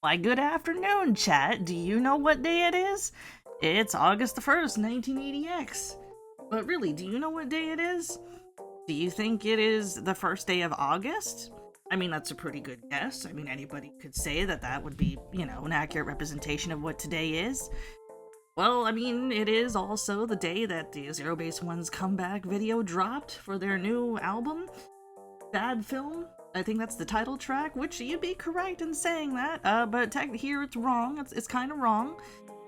Why, good afternoon, chat. Do you know what day it is? It's August the 1st, 1980X. But really, do you know what day it is? Do you think it is the first day of August? I mean, that's a pretty good guess. I mean, anybody could say that that would be, an accurate representation of what today is. Well, I mean, it is also the day that the Zero Base One's comeback video dropped for their new album, Bad Film. I think that's the title track, which you'd be correct in saying that, but here it's wrong. It's kind of wrong.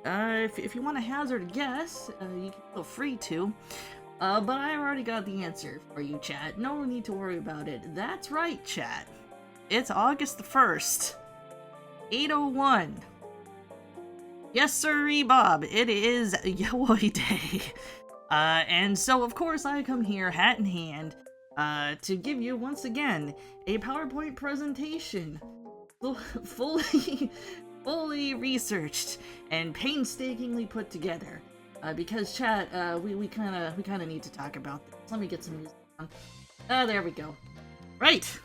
If you want to hazard a guess, you can feel free to. But I already got the answer for you, chat. No need to worry about it. That's right, chat. It's August the 1st, 8:01. Yes, sirree, Bob. It is Yaoi Day. And so, of course, I come here, hat in hand, to give you, once again, a PowerPoint presentation. Fully researched and painstakingly put together. Because, chat, we kind of need to talk about this. Let me get some music on. There we go. Right.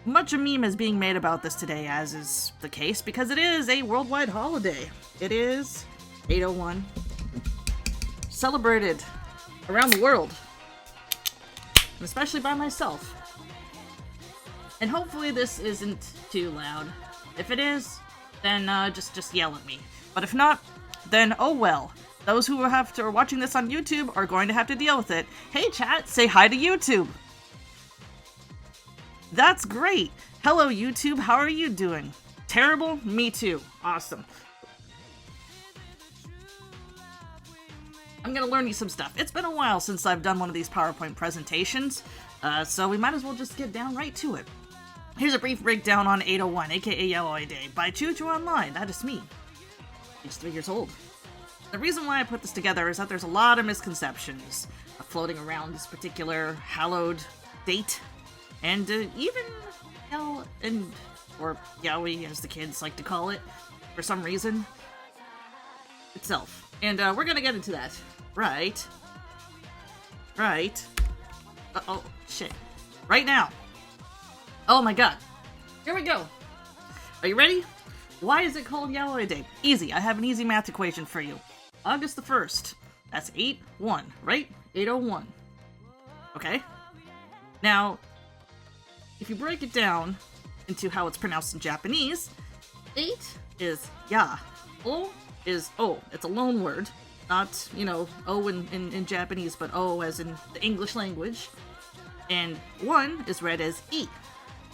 Much a meme is being made about this today, as is the case, because it is a worldwide holiday. It is 8:01. Celebrated around the world. And especially by myself. And hopefully this isn't too loud. If it is, then just yell at me. But if not, then oh well. Those who are watching this on YouTube are going to have to deal with it. Hey chat, say hi to YouTube. That's great. Hello YouTube, how are you doing? Terrible? Me too. Awesome. I'm gonna learn you some stuff. It's been a while since I've done one of these PowerPoint presentations, so we might as well just get down right to it. Here's a brief breakdown on 8:01, aka Yaoi Day, by Chuchu Online. That is me. Age 3 years old. The reason why I put this together is that there's a lot of misconceptions floating around this particular hallowed date, and even or Yaoi, as the kids like to call it, for some reason, itself. And we're gonna get into that. Right. Uh-oh, shit. Right now. Oh my god. Here we go. Are you ready? Why is it called Yaoi Day? Easy, I have an easy math equation for you. August the 1st. That's 8-1, right? 8:01. Okay? Now, if you break it down into how it's pronounced in Japanese, 8 is ya. O is O. It's a loan word. Not, O in Japanese, but O as in the English language. And 1 is read as E.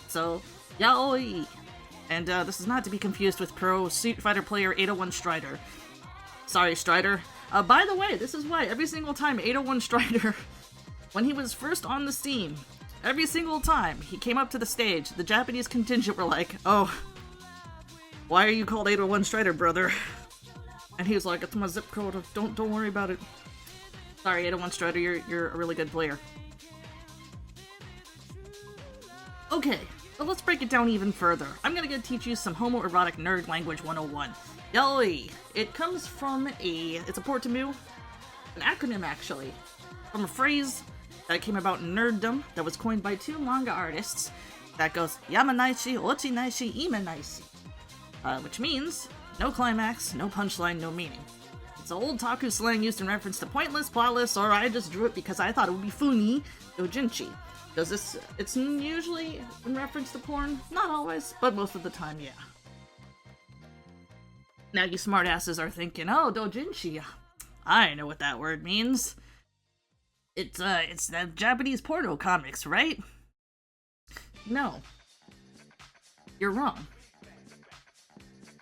So, Yaoi. And this is not to be confused with Pro Street Fighter player 801 Strider. Sorry, Strider. By the way, this is why every single time 801 Strider, when he was first on the scene, every single time he came up to the stage, the Japanese contingent were like, "Oh, why are you called 801 Strider, brother?" And he was like, "It's my zip code. Don't worry about it." Sorry, 801 Strider, you're a really good player. Okay, but let's break it down even further. I'm gonna teach you some homoerotic nerd language 101. Yaoi. It comes from it's a portmanteau, an acronym actually, from a phrase that came about in nerddom that was coined by two manga artists that goes Yamanaishi, Ochinaishi, Imanaishi. Which means no climax, no punchline, no meaning. It's old taku slang used in reference to pointless, plotless, or I just drew it because I thought it would be funny, doujinshi. It's usually in reference to porn, not always, but most of the time, yeah. Now you smartasses are thinking, oh, doujinshi, I know what that word means. It's the Japanese porno comics, right? No. You're wrong.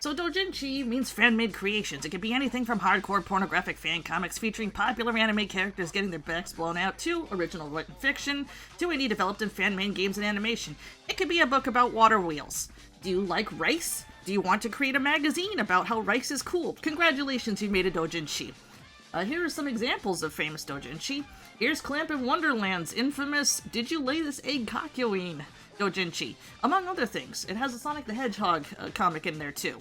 So doujinshi means fan-made creations. It could be anything from hardcore pornographic fan comics featuring popular anime characters getting their backs blown out, to original written fiction, to indie developed in fan-made games and animation. It could be a book about water wheels. Do you like rice? Do you want to create a magazine about how rice is cool? Congratulations, you made a doujinshi. Here are some examples of famous doujinshi. Here's Clamp in Wonderland's infamous Did You Lay This Egg Kakyoin doujinshi, among other things. It has a Sonic the Hedgehog comic in there too.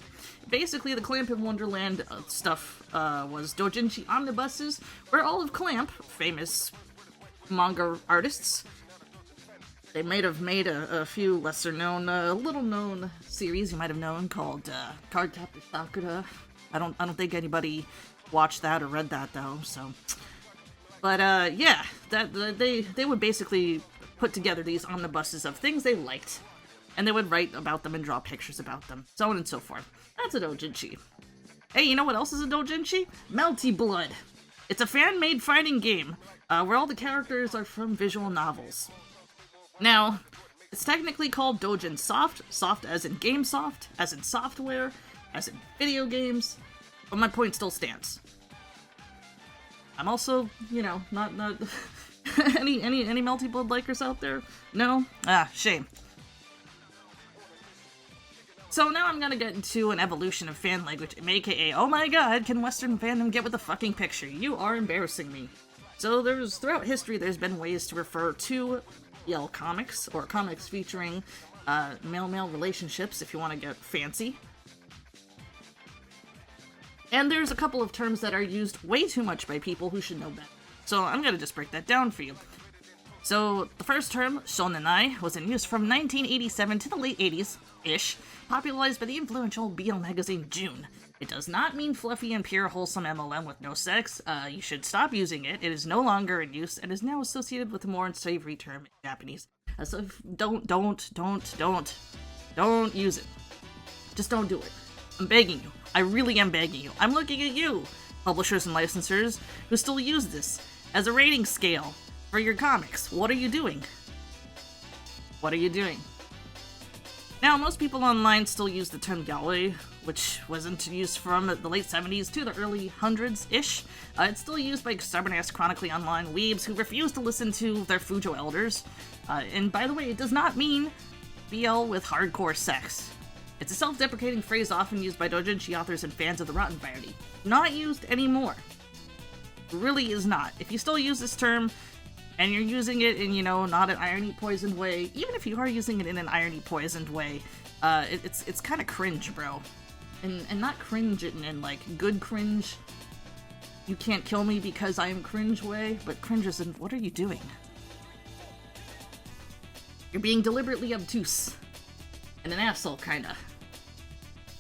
Basically, the Clamp in Wonderland stuff was doujinshi omnibuses, where all of Clamp, famous manga artists, They might have made a few lesser-known, little-known series you might have known called Cardcaptor Sakura. I don't think anybody watched that or read that though. So, but yeah, they would basically put together these omnibuses of things they liked, and they would write about them and draw pictures about them, so on and so forth. That's a doujinshi. Hey, you know what else is a doujinshi? Melty Blood. It's a fan-made fighting game where all the characters are from visual novels. Now, it's technically called Doujin Soft, soft as in game soft, as in software, as in video games, but my point still stands. I'm also, you know, not any Melty Blood likers out there? No? Ah, shame. So now I'm gonna get into an evolution of fan language, aka, oh my god, can Western fandom get with the fucking picture? You are embarrassing me. So throughout history, there's been ways to refer to BL comics, or comics featuring male-male relationships, if you want to get fancy. And there's a couple of terms that are used way too much by people who should know better. So I'm gonna just break that down for you. So the first term, shonenai, was in use from 1987 to the late 80s-ish, popularized by the influential BL magazine June. It does not mean fluffy and pure wholesome MLM with no sex. You should stop using it. It is no longer in use and is now associated with a more unsavory term in Japanese. So don't use it. Just don't do it. I'm begging you. I really am begging you. I'm looking at you, publishers and licensors, who still use this as a rating scale for your comics. What are you doing? What are you doing? Now, most people online still use the term yaoi, which was introduced from the late 70s to the early hundreds-ish. It's still used by stubborn-ass chronically online weebs who refuse to listen to their Fujo elders. And by the way, it does not mean BL with hardcore sex. It's a self-deprecating phrase often used by doujinshi authors and fans of the Rotten variety. Not used anymore. It really is not. If you still use this term, and you're using it in, you know, not an irony-poisoned way, even if you are using it in an irony-poisoned way, it's kind of cringe, bro. And not cringe in like, good cringe, you can't kill me because I am cringe way, but cringe as in, what are you doing? You're being deliberately obtuse. And an asshole, kinda.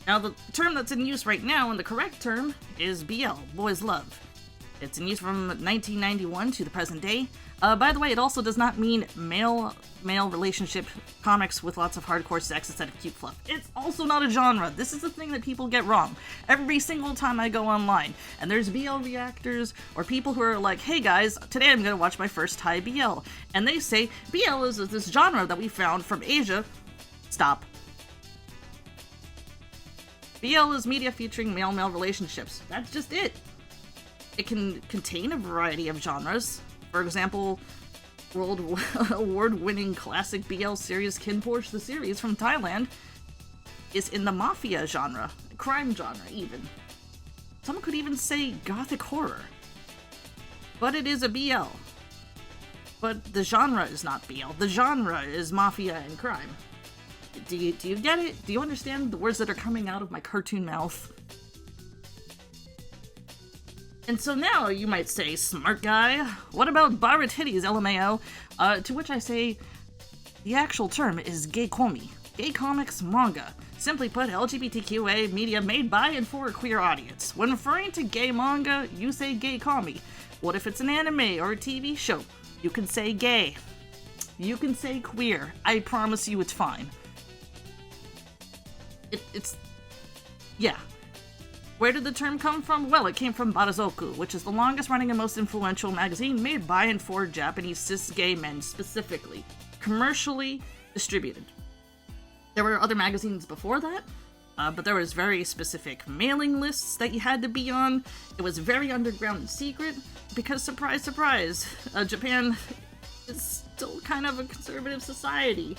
Now, the term that's in use right now, and the correct term, is BL, Boys Love. It's in use from 1991 to the present day. By the way, it also does not mean male-male relationship comics with lots of hardcore sex instead of cute fluff. It's also not a genre. This is the thing that people get wrong. Every single time I go online, and there's BL reactors, or people who are like, hey guys, today I'm gonna watch my first Thai BL. And they say, BL is this genre that we found from Asia. Stop. BL is media featuring male-male relationships. That's just it. It can contain a variety of genres. For example, World Award-winning classic BL series Kinporsche the Series from Thailand is in the mafia genre, crime genre even. Some could even say gothic horror. But it is a BL. But the genre is not BL. The genre is mafia and crime. Do you get it? Do you understand the words that are coming out of my cartoon mouth? And so now you might say, smart guy, what about Barra Titties, LMAO? To which I say, the actual term is gay komi, gay comics manga. Simply put, LGBTQA media made by and for a queer audience. When referring to gay manga, you say gay komi. What if it's an anime or a TV show? You can say gay. You can say queer. I promise you it's fine. Yeah. Where did the term come from? Well, it came from Barazoku, which is the longest running and most influential magazine made by and for Japanese cis gay men specifically, commercially distributed. There were other magazines before that, but there was very specific mailing lists that you had to be on. It was very underground and secret, because surprise, surprise, Japan is still kind of a conservative society.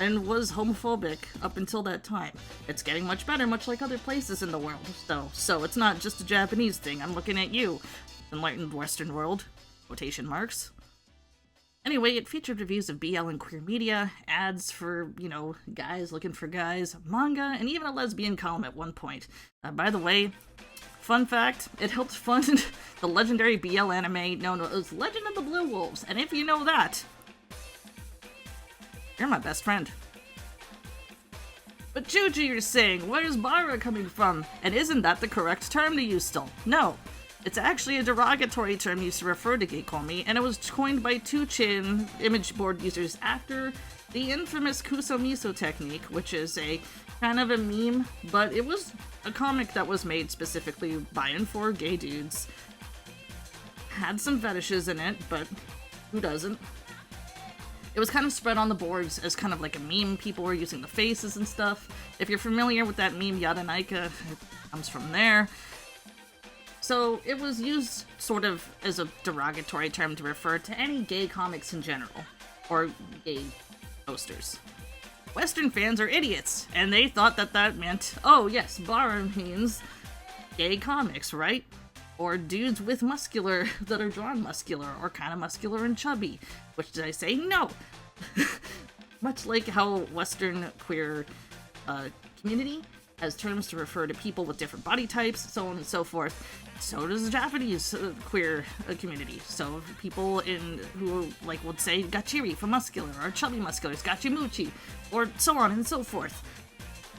And was homophobic up until that time. It's getting much better, much like other places in the world, though. So it's not just a Japanese thing. I'm looking at you, enlightened Western world. Quotation marks. Anyway, it featured reviews of BL and queer media, ads for, you know, guys looking for guys, manga, and even a lesbian column at one point. By the way, fun fact, it helped fund the legendary BL anime known as Legend of the Blue Wolves. And if you know that, You're my best friend. But Chuchu, you're saying, where's Bara coming from? And isn't that the correct term to use still? No. It's actually a derogatory term used to refer to Geikomi, and it was coined by 2chan image board users after the infamous Kusomiso technique, which is a kind of a meme, but it was a comic that was made specifically by and for gay dudes. Had some fetishes in it, but who doesn't? It was kind of spread on the boards as kind of like a meme. People were using the faces and stuff. If you're familiar with that meme, Yadanaika, it comes from there. So it was used sort of as a derogatory term to refer to any gay comics in general, or gay posters. Western fans are idiots, and they thought that that meant, oh yes, Bara means gay comics, right? Or dudes with muscular, that are drawn muscular, or kind of muscular and chubby. Which did I say? No! Much like how Western queer community has terms to refer to people with different body types, so on and so forth. So does the Japanese queer community. So people who like would say gachiri for muscular, or chubby musculars, gachimuchi, or so on and so forth.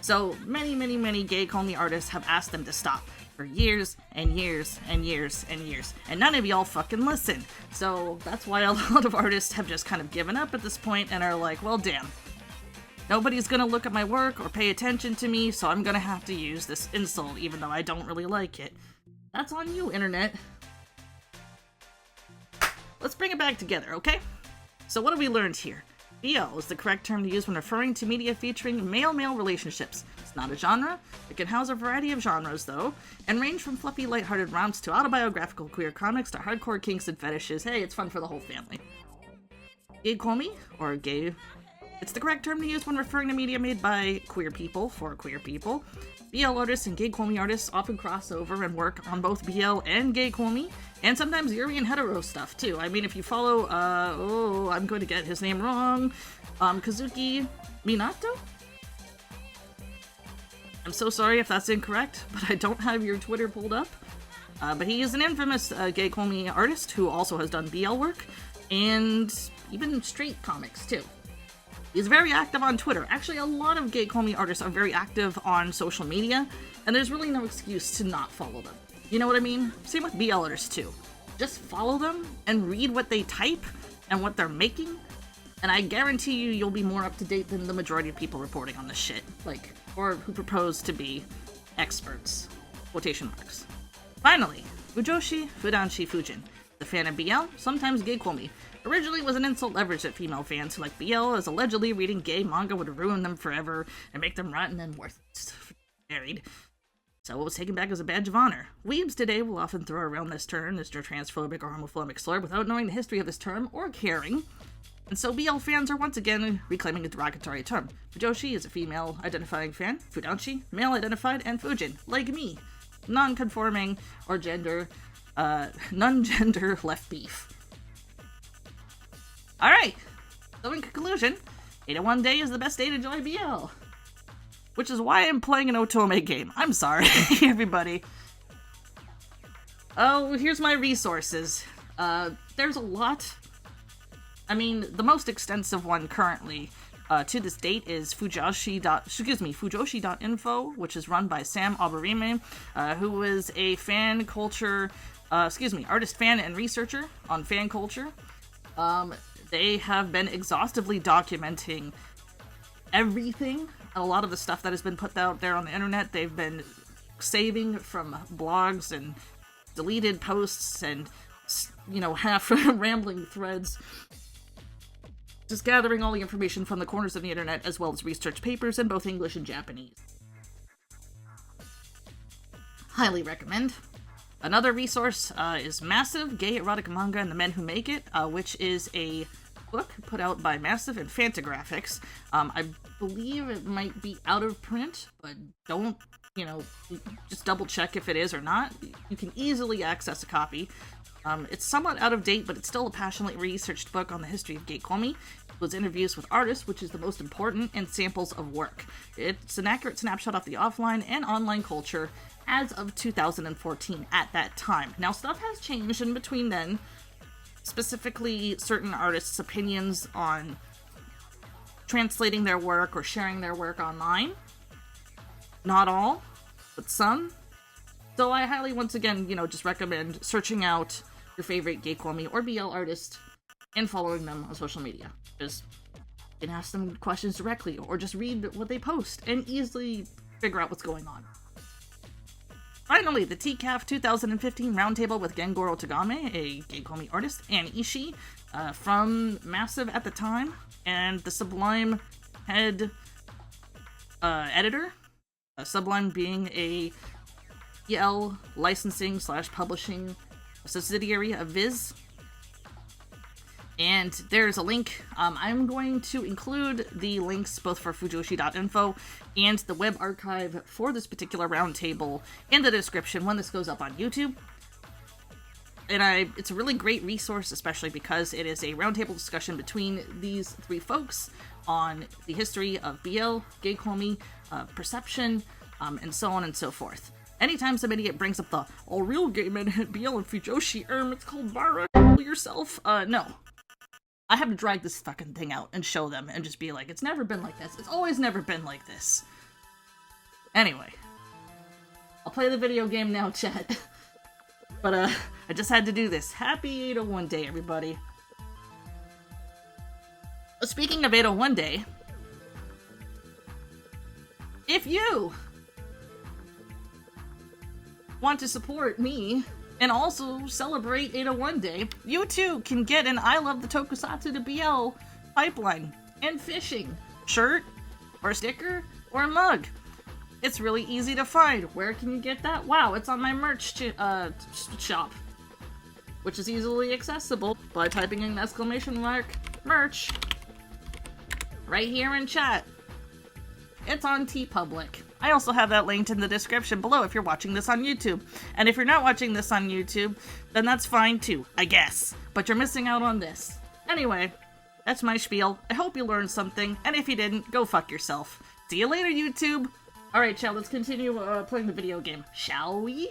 So many gay komi artists have asked them to stop for years and years and years and years, and none of y'all fucking listen. So that's why a lot of artists have just kind of given up at this point and are like, well, damn. Nobody's gonna look at my work or pay attention to me, so I'm gonna have to use this insult, even though I don't really like it. That's on you, internet. Let's bring it back together, okay? So what have we learned here? BL is the correct term to use when referring to media featuring male-male relationships. It's not a genre. It can house a variety of genres, though, and range from fluffy, lighthearted romps to autobiographical queer comics to hardcore kinks and fetishes. Hey, it's fun for the whole family. Gay komi, or gay... It's the correct term to use when referring to media made by queer people for queer people. BL artists and gay komi artists often cross over and work on both BL and gay komi, and sometimes yuri and hetero stuff too. I mean, if you follow, I'm going to get his name wrong, Kazuki Minato? I'm so sorry if that's incorrect, but I don't have your Twitter pulled up. But he is an infamous gay komi artist who also has done BL work, and even straight comics too. He's very active on Twitter. Actually, a lot of gay komi artists are very active on social media, and there's really no excuse to not follow them. You know what I mean? Same with BL artists too. Just follow them and read what they type and what they're making, and I guarantee you'll be more up to date than the majority of people reporting on this shit. Like, or who propose to be experts. Quotation marks. Finally, Fujoshi, Fudanshi, Fujin. The fan of BL, sometimes gay komi. Originally was an insult leveraged at female fans who like BL, as allegedly reading gay manga would ruin them forever and make them rotten and worthless. Married. So it was taken back as a badge of honor. Weebs today will often throw around this term, this transphobic or homophobic slur, without knowing the history of this term or caring. And so BL fans are once again reclaiming a derogatory term. Fujoshi is a female-identifying fan, Fudanshi, male-identified, and Fujin, like me, non-conforming or non-gender left beef. Alright, so in conclusion, 801 Day is the best day to enjoy BL. Which is why I'm playing an Otome game. I'm sorry, everybody. Oh, here's my resources. There's a lot. I mean, the most extensive one currently, to this date, is Fujoshi.info, which is run by Sam Aburime, who is a artist, fan, and researcher on fan culture. They have been exhaustively documenting everything. A lot of the stuff that has been put out there on the internet, they've been saving from blogs and deleted posts and, half rambling threads. Just gathering all the information from the corners of the internet, as well as research papers in both English and Japanese. Highly recommend. Another resource is Massive, Gay Erotic Manga and the Men Who Make It, which is a book put out by Massive and Fantagraphics. I believe it might be out of print, but don't, just double check if it is or not. You can easily access a copy. It's somewhat out of date, but it's still a passionately researched book on the history of gay komi. It was interviews with artists, which is the most important, and samples of work. It's an accurate snapshot of the offline and online culture as of 2014 at that time. Now, stuff has changed in between then, specifically certain artists' opinions on translating their work or sharing their work online. Not all, but some. So I highly, once again, just recommend searching out your favorite Geikomi or BL artist and following them on social media. Just you can ask them questions directly or just read what they post and easily figure out what's going on. Finally, the TCAF 2015 Roundtable with Gengoro Tagame, a Geikomi artist, and Ishii from Massive at the time, and the Sublime head editor. Sublime being a EL licensing / publishing subsidiary of Viz. And there's a link. I'm going to include the links both for fujoshi.info and the web archive for this particular roundtable in the description when this goes up on YouTube. And it's a really great resource, especially because it is a roundtable discussion between these three folks on the history of BL, Geikomi, perception, and so on and so forth. Anytime somebody brings up the real gay men hit BL and Fujoshi, it's called Bara, yourself. No. I have to drag this fucking thing out and show them and just be like, it's never been like this. It's always never been like this. Anyway. I'll play the video game now, chat. But, I just had to do this. Happy 801 Day, everybody. Speaking of 801 Day, if you want to support me and also celebrate 801 Day, you too can get an I Love the Tokusatsu to BL pipeline and fishing shirt or sticker or mug. It's really easy to find. Where can you get that? Wow, it's on my merch shop, which is easily accessible by typing in !merch right here in chat. It's on TeePublic. I also have that linked in the description below if you're watching this on YouTube. And if you're not watching this on YouTube, then that's fine too, I guess. But you're missing out on this. Anyway, that's my spiel. I hope you learned something, and if you didn't, go fuck yourself. See you later, YouTube! Alright, chat, let's continue playing the video game, shall we?